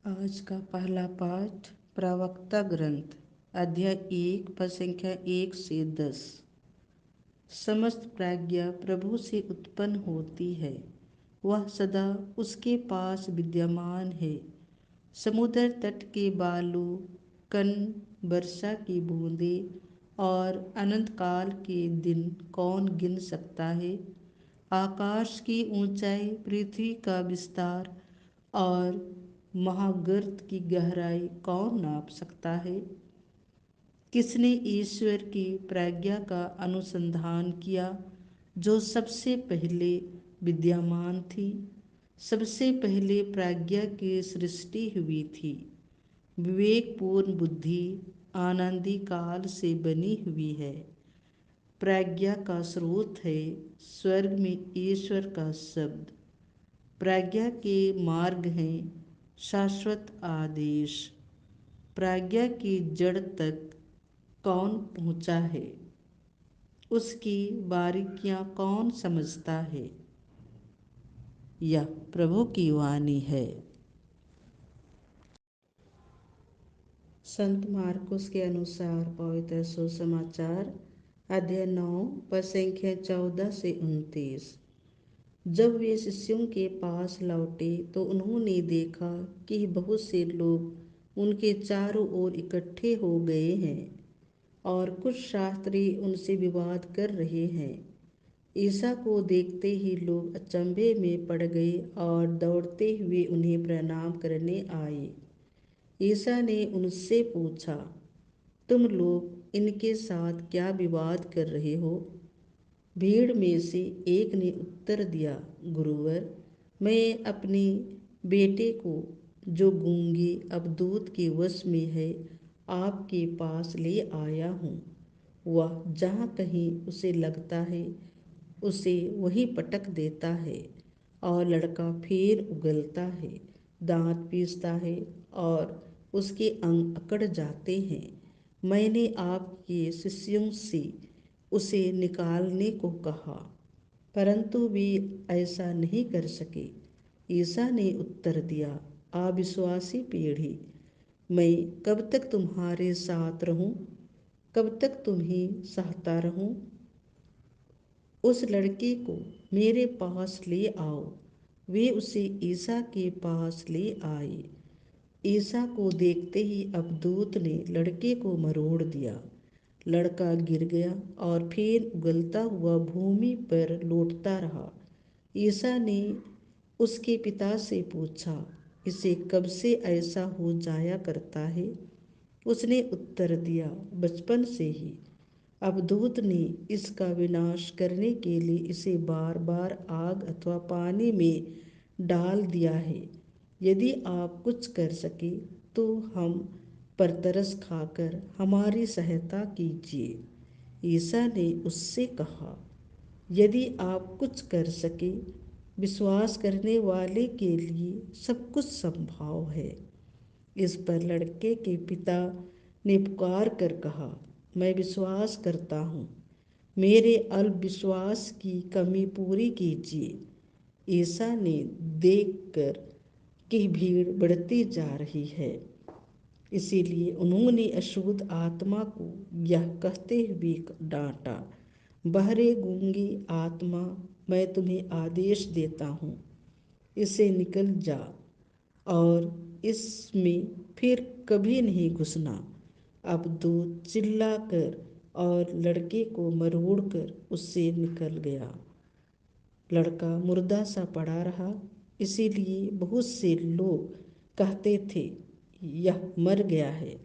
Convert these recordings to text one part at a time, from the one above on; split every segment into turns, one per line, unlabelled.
आज का पहला पाठ प्रवक्ता ग्रंथ अध्याय 1 पद संख्या 1 से 10। समस्त प्रज्ञा प्रभु से उत्पन्न होती है, वह सदा उसके पास विद्यमान है। समुद्र तट के बालू, कण, वर्षा की बूंदें और अनंत काल के दिन कौन गिन सकता है। आकाश की ऊंचाई, पृथ्वी का विस्तार और महागर्त की गहराई कौन नाप सकता है। किसने ईश्वर की प्रज्ञा का अनुसंधान किया, जो सबसे पहले विद्यमान थी। सबसे पहले प्रज्ञा की सृष्टि हुई थी। विवेकपूर्ण बुद्धि आनंदी काल से बनी हुई है। प्रज्ञा का स्रोत है स्वर्ग में ईश्वर का शब्द। प्रज्ञा के मार्ग हैं शाश्वत आदेश। प्रज्ञा की जड़ तक कौन पहुँचा है, उसकी बारीकियाँ कौन समझता है। यह प्रभु की वाणी है। संत मार्कुस के अनुसार पवित्र सुसमाचार अध्याय 9 पद संख्या 14 से 29। जब वे शिष्यों के पास लौटे तो उन्होंने देखा कि बहुत से लोग उनके चारों ओर इकट्ठे हो गए हैं और कुछ शास्त्री उनसे विवाद कर रहे हैं। ईसा को देखते ही लोग अचंभे में पड़ गए और दौड़ते हुए उन्हें प्रणाम करने आए। ईसा ने उनसे पूछा, तुम लोग इनके साथ क्या विवाद कर रहे हो। भीड़ में से एक ने उत्तर दिया, गुरुवर, मैं अपने बेटे को, जो गूंगे अवधूत के वश में है, आपके पास ले आया हूँ। वह जहाँ कहीं उसे लगता है, उसे वही पटक देता है और लड़का फिर उगलता है, दांत पीसता है और उसके अंग अकड़ जाते हैं। मैंने आपके शिष्यों से उसे निकालने को कहा, परंतु वे ऐसा नहीं कर सके। ईसा ने उत्तर दिया, अविश्वासी पीढ़ी, मैं कब तक तुम्हारे साथ रहूं, कब तक तुम्हें सहता रहूं। उस लड़के को मेरे पास ले आओ। वे उसे ईसा के पास ले आए। ईसा को देखते ही अवधूत ने लड़के को मरोड़ दिया। लड़का गिर गया और फिर उगलता हुआ भूमि पर लौटता रहा। ईसा ने उसके पिता से पूछा, इसे कब से ऐसा हो जाया करता है। उसने उत्तर दिया, बचपन से ही। अवधूत ने इसका विनाश करने के लिए इसे बार बार आग अथवा पानी में डाल दिया है। यदि आप कुछ कर सके तो हम पर तरस खाकर हमारी सहायता कीजिए। ईसा ने उससे कहा, यदि आप कुछ कर सके, विश्वास करने वाले के लिए सब कुछ संभव है। इस पर लड़के के पिता ने पुकार कर कहा, मैं विश्वास करता हूँ, मेरे अल्प विश्वास की कमी पूरी कीजिए। ईसा ने देखकर कि भीड़ बढ़ती जा रही है, इसीलिए उन्होंने अशुद्ध आत्मा को यह कहते हुए डांटा, बहरे गूंगी आत्मा, मैं तुम्हें आदेश देता हूँ, इसे निकल जा और इसमें फिर कभी नहीं घुसना। अवधूत चिल्लाकर और लड़के को मरोड़कर उससे निकल गया। लड़का मुर्दा सा पड़ा रहा, इसीलिए बहुत से लोग कहते थे, यह मर गया है।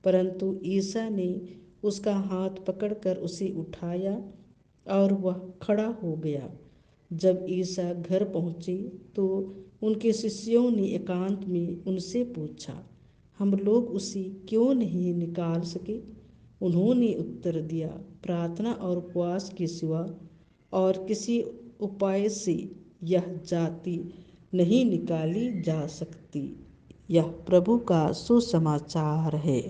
परंतु ईसा ने उसका हाथ पकड़कर उसे उठाया और वह खड़ा हो गया। जब ईसा घर पहुँचे तो उनके शिष्यों ने एकांत में उनसे पूछा, हम लोग उसे क्यों नहीं निकाल सके। उन्होंने उत्तर दिया, प्रार्थना और उपवास के सिवा और किसी उपाय से यह जाति नहीं निकाली जा सकती। यह प्रभु का सुसमाचार है।